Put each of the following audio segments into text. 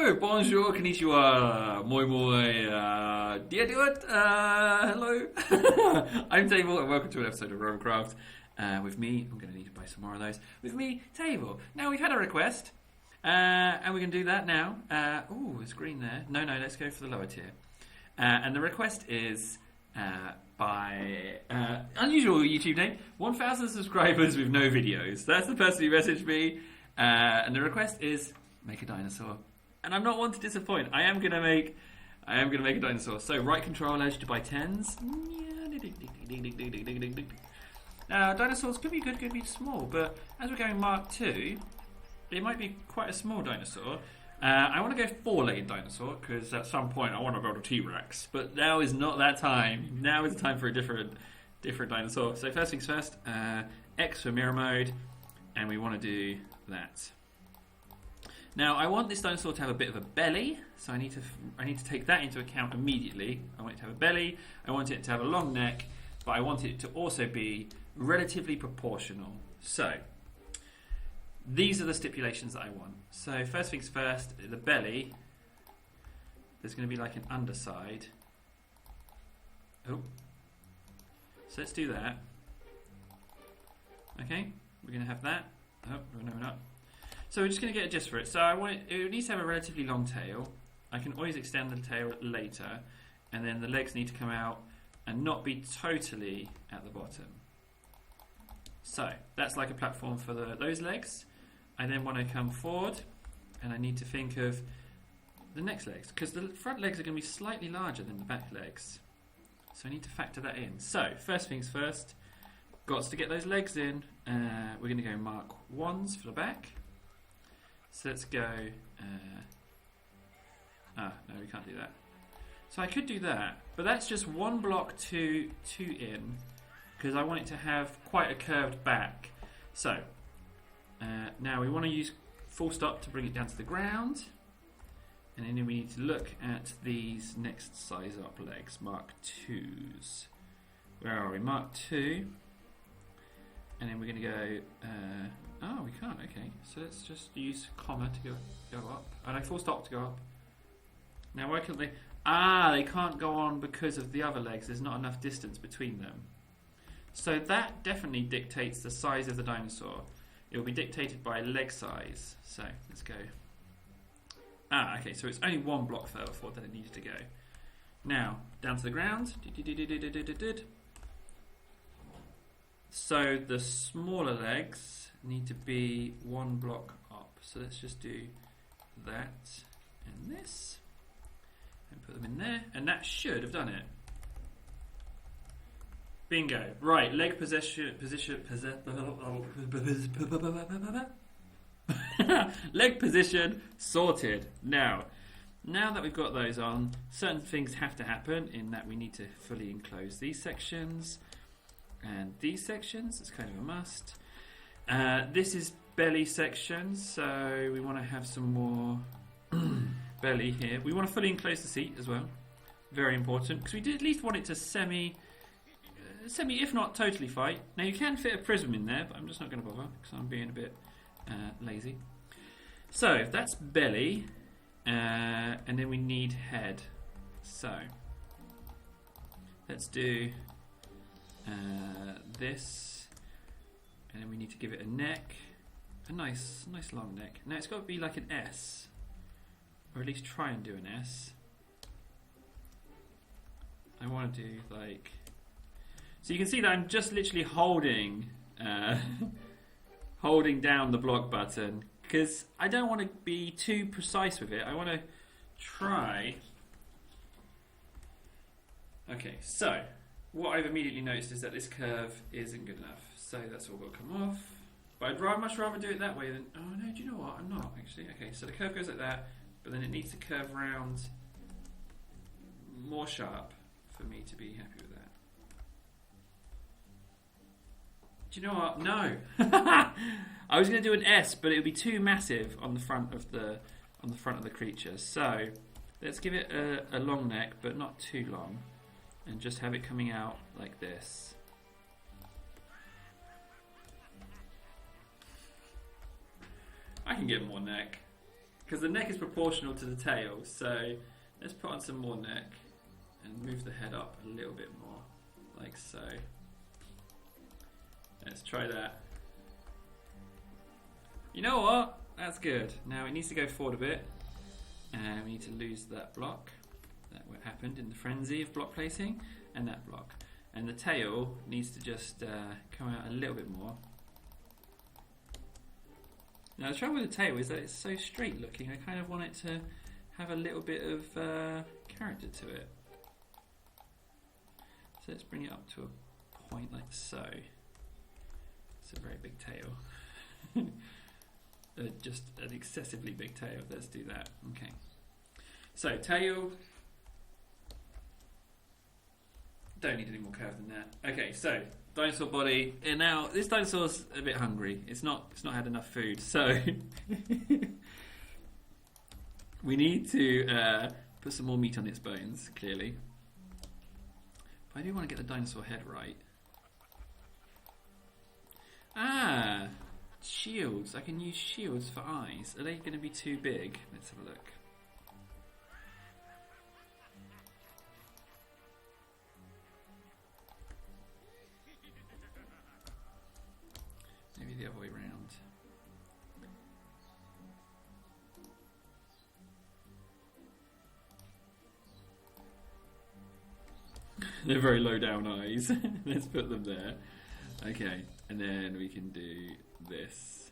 Hello, bonjour, konnichiwa, moi moi, dear do it, hello. I'm Table and welcome to an episode of Robocraft. With me, I'm going to need to buy some more of those. With me, Table. Now we've had a request, and we can do that now. Ooh, it's green there. No, let's go for the lower tier. And the request is by unusual YouTube name, 1,000 subscribers with no videos. That's the person who messaged me, and the request is make a dinosaur. And I'm not one to disappoint. I am gonna make a dinosaur. So right control edge to buy 10s. Now dinosaurs could be good, could be small, but as we're going Mark II, it might be quite a small dinosaur. I want to go 4-legged dinosaur because at some point I want to build a T-Rex. But now is not that time. Now is the time for a different dinosaur. So first things first, X for mirror mode, and we want to do that. Now I want this dinosaur to have a bit of a belly, so I need to take that into account immediately. I want it to have a belly, I want it to have a long neck, but I want it to also be relatively proportional. So these are the stipulations that I want. So first things first, the belly, there's going to be like an underside. Oh, so let's do that. Okay, we're going to have that. Oh, no, we're not. So we're just going to get a gist for it. So I want it needs to have a relatively long tail. I can always extend the tail later, and then the legs need to come out and not be totally at the bottom. So that's like a platform for those legs. I then want to come forward, and I need to think of the next legs, because the front legs are going to be slightly larger than the back legs. So I need to factor that in. So first things first, got to get those legs in. We're going to go Mark 1s for the back. So let's go, no, we can't do that. So I could do that, but that's just one block to in, because I want it to have quite a curved back. So, now we want to use full stop to bring it down to the ground, and then we need to look at these next size up legs, Mark 2s. Where are we? Mark 2. And then we're going to go, oh, we can't, okay. So let's just use comma to go up. And full stop to go up. Now why can't they? They can't go on because of the other legs. There's not enough distance between them. So that definitely dictates the size of the dinosaur. It will be dictated by leg size. So let's go. Okay, so it's only one block further forward than it needed to go. Now, down to the ground. So the smaller legs need to be one block up. So let's just do that and this and put them in there, and that should have done it. Bingo. Right, leg position leg position sorted. Now that we've got those on, certain things have to happen in that we need to fully enclose these sections. And these sections, it's kind of a must. This is belly section, so we want to have some more belly here. We want to fully enclose the seat as well. Very important, because we at least want it to semi, if not totally fight. Now you can fit a prism in there, but I'm just not going to bother, because I'm being a bit lazy. So that's belly, and then we need head. So let's do this, and then we need to give it a neck, a nice long neck. Now it's got to be like an S, or at least try and do an S. I want to do like, so you can see that I'm just literally holding down the block button, because I don't want to be too precise with it. I want to try. Okay, so what I've immediately noticed is that this curve isn't good enough, so that's all got to come off. But I'd much rather do it that way than, oh no, do you know what, I'm not actually. Okay, so the curve goes like that, but then it needs to curve around more sharp for me to be happy with that. Do you know what, no. I was going to do an S, but it would be too massive on the front of the creature. So let's give it a long neck, but not too long. And just have it coming out like this. I can get more neck. because the neck is proportional to the tail. So let's put on some more neck and move the head up a little bit more, like so. Let's try that. You know what? That's good. Now it needs to go forward a bit, and we need to lose that block. That what happened in the frenzy of block placing, and that block. And the tail needs to just come out a little bit more. Now the trouble with the tail is that it's so straight looking. I kind of want it to have a little bit of character to it. So let's bring it up to a point like so. It's a very big tail. Just an excessively big tail. Let's do that. Okay. So tail. Don't need any more curve than that. Okay, so dinosaur body. And now this dinosaur's a bit hungry. It's not had enough food. So we need to put some more meat on its bones, clearly. But I do want to get the dinosaur head right. Ah, shields. I can use shields for eyes. Are they going to be too big? Let's have a look. Maybe the other way around. They're very low down eyes. Let's put them there. Okay, and then we can do this.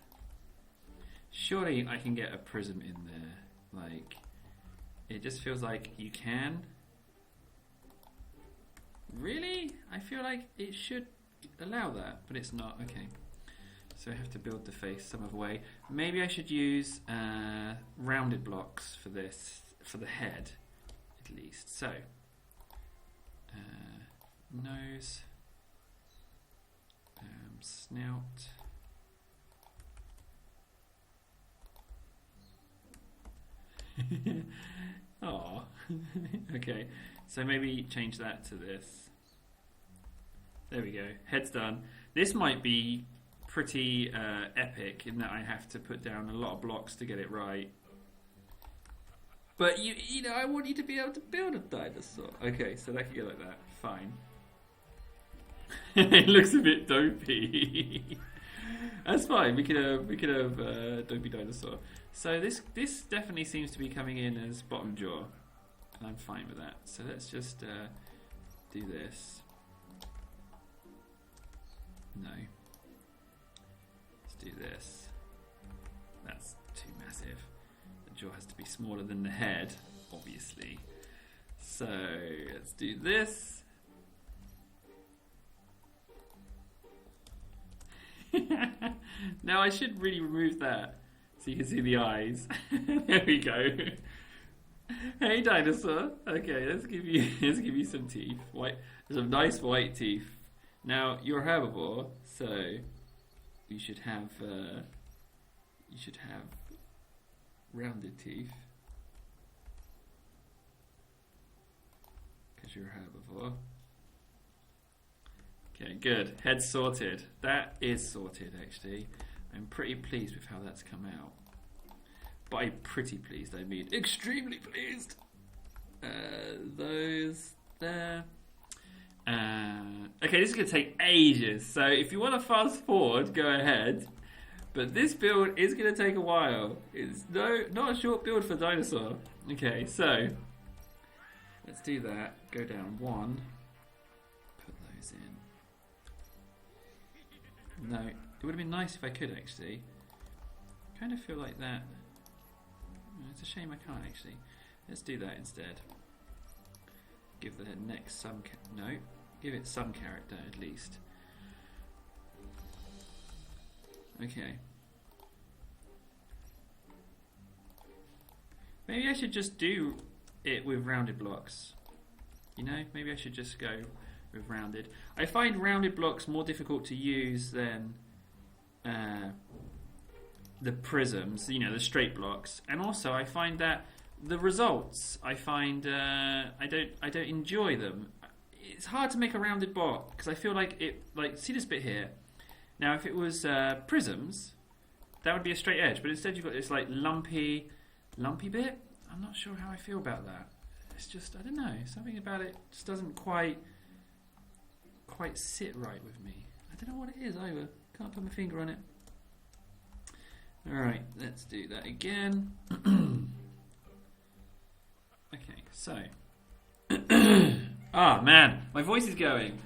Surely I can get a prism in there. Like, it just feels like you can. Really? I feel like it should allow that, but it's not. Okay. So I have to build the face some other way. Maybe I should use rounded blocks for this, for the head, at least. So, nose, snout, oh, okay. So maybe change that to this. There we go. Head's done. This might be pretty epic in that I have to put down a lot of blocks to get it right. But you know, I want you to be able to build a dinosaur. Okay, so that can go like that. Fine. It looks a bit dopey. That's fine. We could have dopey dinosaur. So this definitely seems to be coming in as bottom jaw, and I'm fine with that. So let's just do this. No. Let's do this. That's too massive. The jaw has to be smaller than the head, obviously. So let's do this. Now I should really remove that so you can see the eyes. There we go. Hey dinosaur. Okay, let's give you some teeth. White, some nice white teeth. Now you're a herbivore, so you should have rounded teeth because you're a herbivore. Okay, good. Head sorted. That is sorted, actually. I'm pretty pleased with how that's come out. By pretty pleased, I mean extremely pleased. Those there. Okay, this is going to take ages, so if you want to fast forward, go ahead. But this build is going to take a while. It's not a short build for Dinosaur. Okay, so let's do that. Go down one. Put those in. No, it would have been nice if I could actually. I kind of feel like that. It's a shame I can't actually. Let's do that instead. Give the neck some give it some character at least. Okay. Maybe I should just do it with rounded blocks. You know, maybe I should just go with rounded. I find rounded blocks more difficult to use than the prisms, you know, the straight blocks. And also I find that the results, I find I don't enjoy them. It's hard to make a rounded block because I feel like it, like, see this bit here. Now if it was prisms, that would be a straight edge, but instead you've got this like lumpy lumpy bit. I'm not sure how I feel about that. It's just, I don't know, something about it just doesn't quite sit right with me. I don't know what it is either. Can't put my finger on it. Alright, let's do that again. Okay, so. Ah, man, my voice is going.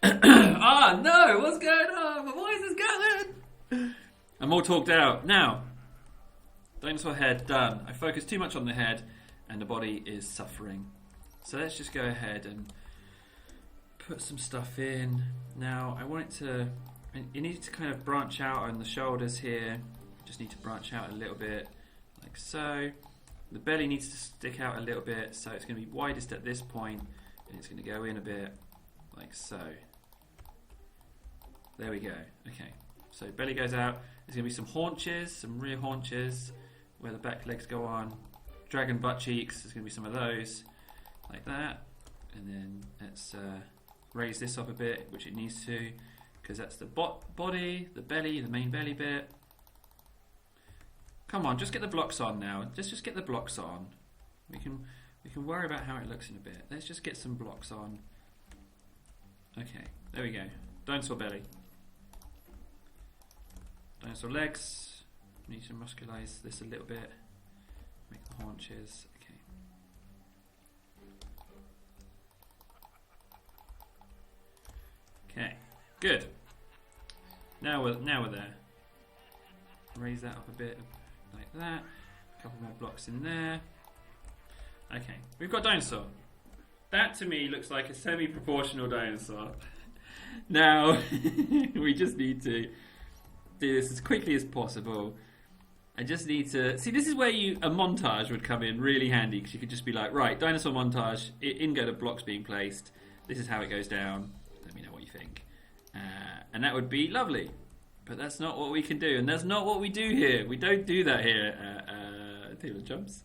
Ah, no, what's going on? My voice is going. I'm all talked out. Now, dinosaur head done. I focused too much on the head and the body is suffering. So let's just go ahead and put some stuff in. Now, I want it to, it needs to kind of branch out on the shoulders here. Just need to branch out a little bit, like so. The belly needs to stick out a little bit, so it's going to be widest at this point, and it's going to go in a bit, like so. There we go. Okay, so belly goes out. There's going to be some haunches, some rear haunches, where the back legs go on. Dragon butt cheeks, there's going to be some of those, like that. And then let's raise this up a bit, which it needs to, because that's the body, the belly, the main belly bit. Come on, just get the blocks on now. Just get the blocks on. We can worry about how it looks in a bit. Let's just get some blocks on. Okay, there we go. Dinosaur belly. Dinosaur legs. Need to muscularize this a little bit. Make the haunches. Okay. Okay, good. Now we're there. Raise that up a bit, like that. A couple more blocks in there. Okay, we've got dinosaur. That to me looks like a semi-proportional dinosaur. Now, we just need to do this as quickly as possible. I just need to... See, this is where a montage would come in really handy, because you could just be like, right, dinosaur montage, in go the blocks being placed. This is how it goes down. Let me know what you think. And that would be lovely. But that's not what we can do, and that's not what we do here. We don't do that here at Tableandchums.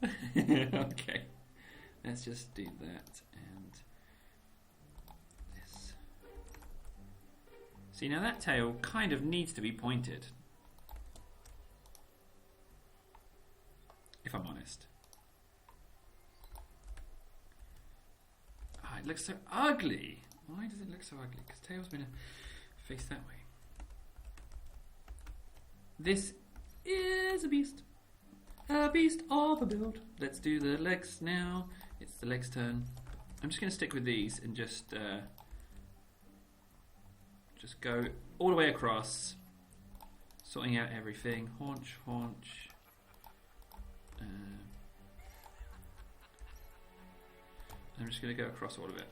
Okay. Let's just do that and this. See, now that tail kind of needs to be pointed. If I'm honest. Ah, it looks so ugly. Why does it look so ugly? Because tail's been faced that way. This is a beast of a build. Let's do the legs now. It's the legs turn. I'm just going to stick with these and just go all the way across, sorting out everything. Haunch. I'm just going to go across all of it.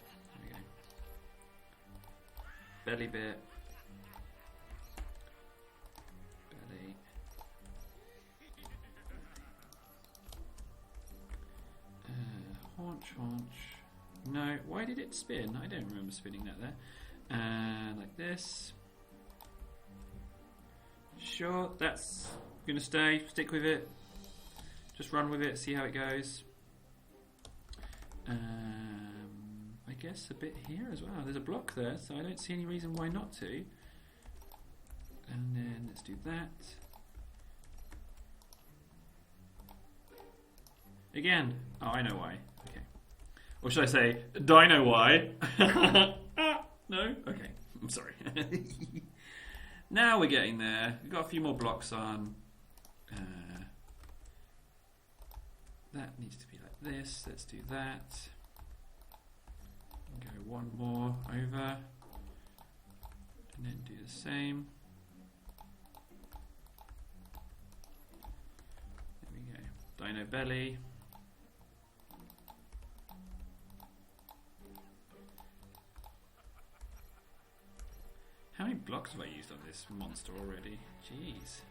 There we go. Belly bit. Haunch. No, why did it spin? I don't remember spinning that there. Like this. Sure, that's gonna stay. Stick with it. Just run with it. See how it goes. I guess a bit here as well. There's a block there, so I don't see any reason why not to. And then let's do that. Again. Oh, I know why. Okay. Or should I say, Dino why? No? Okay. I'm sorry. Now we're getting there. We've got a few more blocks on. That needs to be like this. Let's do that. Go one more over. And then do the same. There we go. Dino belly. How many blocks have I used on this monster already? Jeez.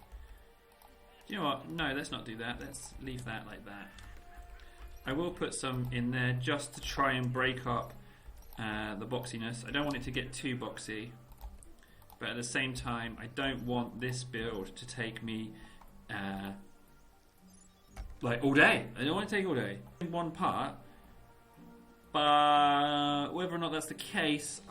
You know what? No, let's not do that. Let's leave that like that. I will put some in there just to try and break up the boxiness. I don't want it to get too boxy. But at the same time, I don't want this build to take me like all day. I don't want to take all day. In one part. But whether or not that's the case,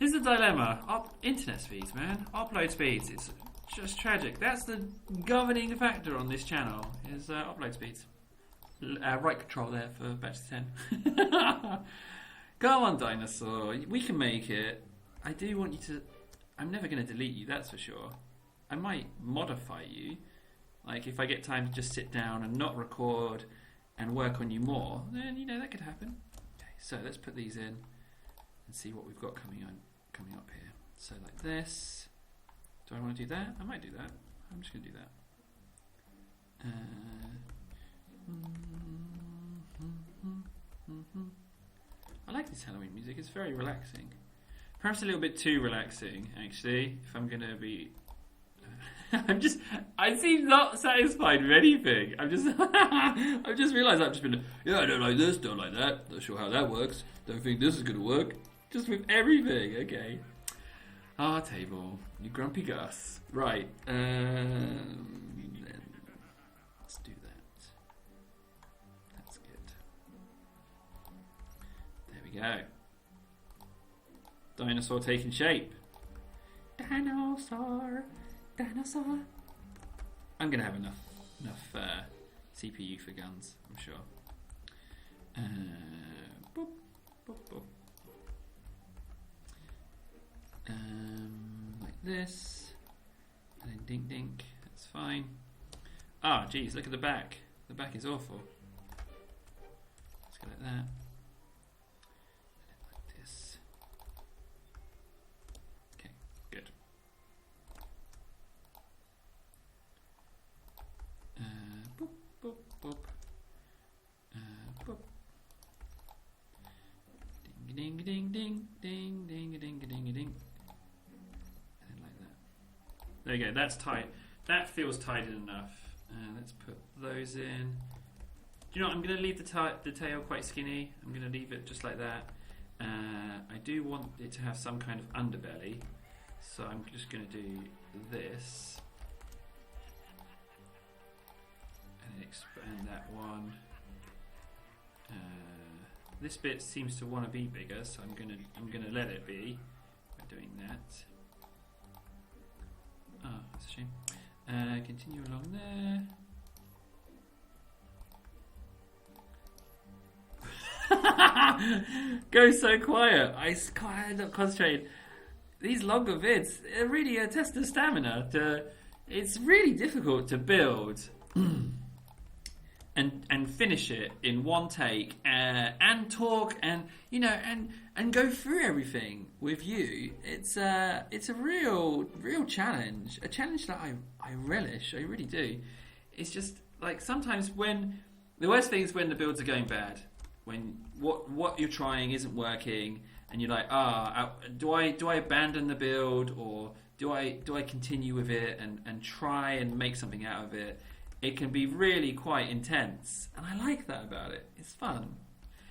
Here's the dilemma. Internet speeds, man. Upload speeds. It's just tragic. That's the governing factor on this channel, is upload speeds. Right control there for batch 10. Go on, Dinosaur. We can make it. I do want you to... I'm never going to delete you, that's for sure. I might modify you. Like, if I get time to just sit down and not record and work on you more, then, you know, that could happen. Okay, so let's put these in and see what we've got coming up here. So like this. Do I want to do that? I might do that. I'm just going to do that. I like this Halloween music. It's very relaxing. Perhaps a little bit too relaxing, actually. If I'm going to be... I seem not satisfied with anything. I've just realised I've just been, yeah, I don't like this, don't like that, not sure how that works, don't think this is going to work. Just with everything, okay. Table, you grumpy Gus. Right, let's do that. That's good. There we go. Dinosaur taking shape. Dinosaur. I'm gonna have enough CPU for guns, I'm sure. Boop, boop, boop. Like this, and then dink dink. That's fine. Ah, geez, look at the back. The back is awful. Let's go like that. Like this. Okay, good. Boop, boop, boop. Boop. Ding, ding, ding, ding, ding, ding, ding, ding. And like that. There you go. That's tight. That feels tight enough. Let's put those in. Do you know what? I'm going to leave the tail quite skinny. I'm going to leave it just like that. I do want it to have some kind of underbelly, so I'm just going to do this. Expand that one. This bit seems to want to be bigger, so I'm gonna let it be by doing that. Oh, that's a shame. Continue along there. Go so quiet. I'm not concentrated. These longer vids are really a test of stamina. It's really difficult to build. And finish it in one take and talk and and go through everything with you. It's a real challenge, a challenge that I relish. I really do. It's just like sometimes when the worst thing is when the builds are going bad, when what you're trying isn't working, and you're like, do I abandon the build, or do I continue with it and try and make something out of it? It can be really quite intense, and I like that about it. It's fun.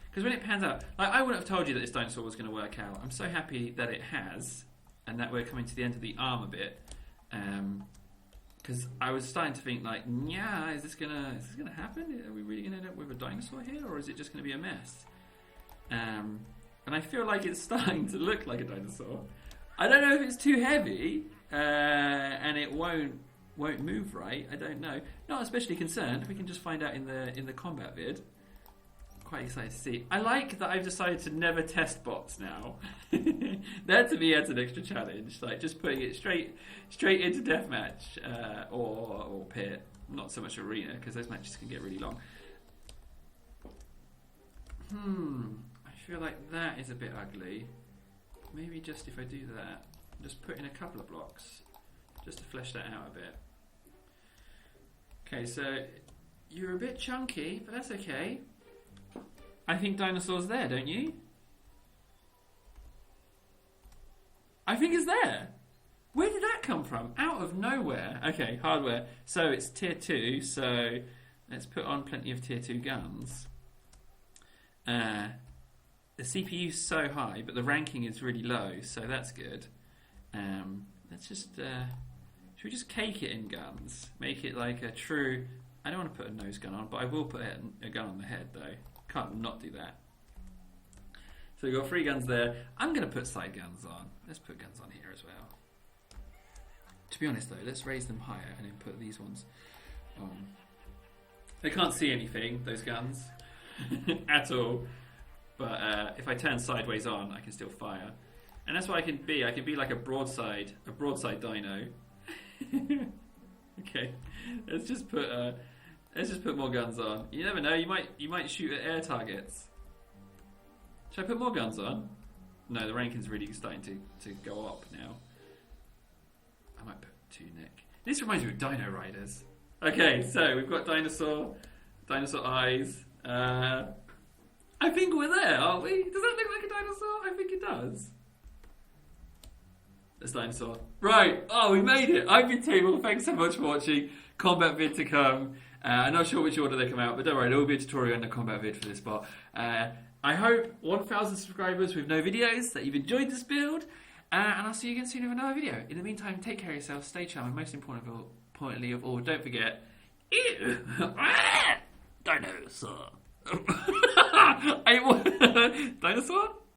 Because when it pans out, like, I wouldn't have told you that this dinosaur was going to work out. I'm so happy that it has, and that we're coming to the end of the arm a bit. Because I was starting to think, like, yeah, is this gonna happen? Are we really going to end up with a dinosaur here, or is it just going to be a mess? And I feel like it's starting to look like a dinosaur. I don't know if it's too heavy, and it won't move right. I don't know. Not especially concerned. We can just find out in the combat vid. Quite excited to see. I like that I've decided to never test bots now. That to me adds an extra challenge. Like just putting it straight into deathmatch or pit. Not so much arena, because those matches can get really long. I feel like that is a bit ugly. Maybe just if I do that, just put in a couple of blocks just to flesh that out a bit. Okay, so you're a bit chunky, but that's okay. I think Dinosaur's there, don't you? I think it's there. Where did that come from? Out of nowhere. Okay, hardware. So it's tier 2, so let's put on plenty of tier 2 guns. The CPU's so high, but the ranking is really low, so that's good. Let's just... should we just cake it in guns? Make it like a true... I don't want to put a nose gun on, but I will put a gun on the head, though. Can't not do that. So we've got 3 guns there. I'm going to put side guns on. Let's put guns on here as well. To be honest though, let's raise them higher and then put these ones on. They can't see anything, those guns, at all. But if I turn sideways on, I can still fire. And that's what I can be. I can be like a broadside dino. Okay, let's just put more guns on. You never know. You might shoot at air targets. Should I put more guns on? No, the ranking's really starting to go up now. I might put 2 Nick. This reminds me of Dino Riders. Okay, so we've got Dinosaur eyes. I think we're there, aren't we? Does that look like a dinosaur? I think it does. That's Dinosaur. Right, oh, we made it. I've been Table. Thanks so much for watching. Combat vid to come. I'm not sure which order they come out, but don't worry, there will be a tutorial and a combat vid for this bot. I hope 1,000 subscribers with no videos, that you've enjoyed this build, and I'll see you again soon with another video. In the meantime, take care of yourself, stay Chum, and most importantly of all, don't forget, Dinosaur. Dinosaur?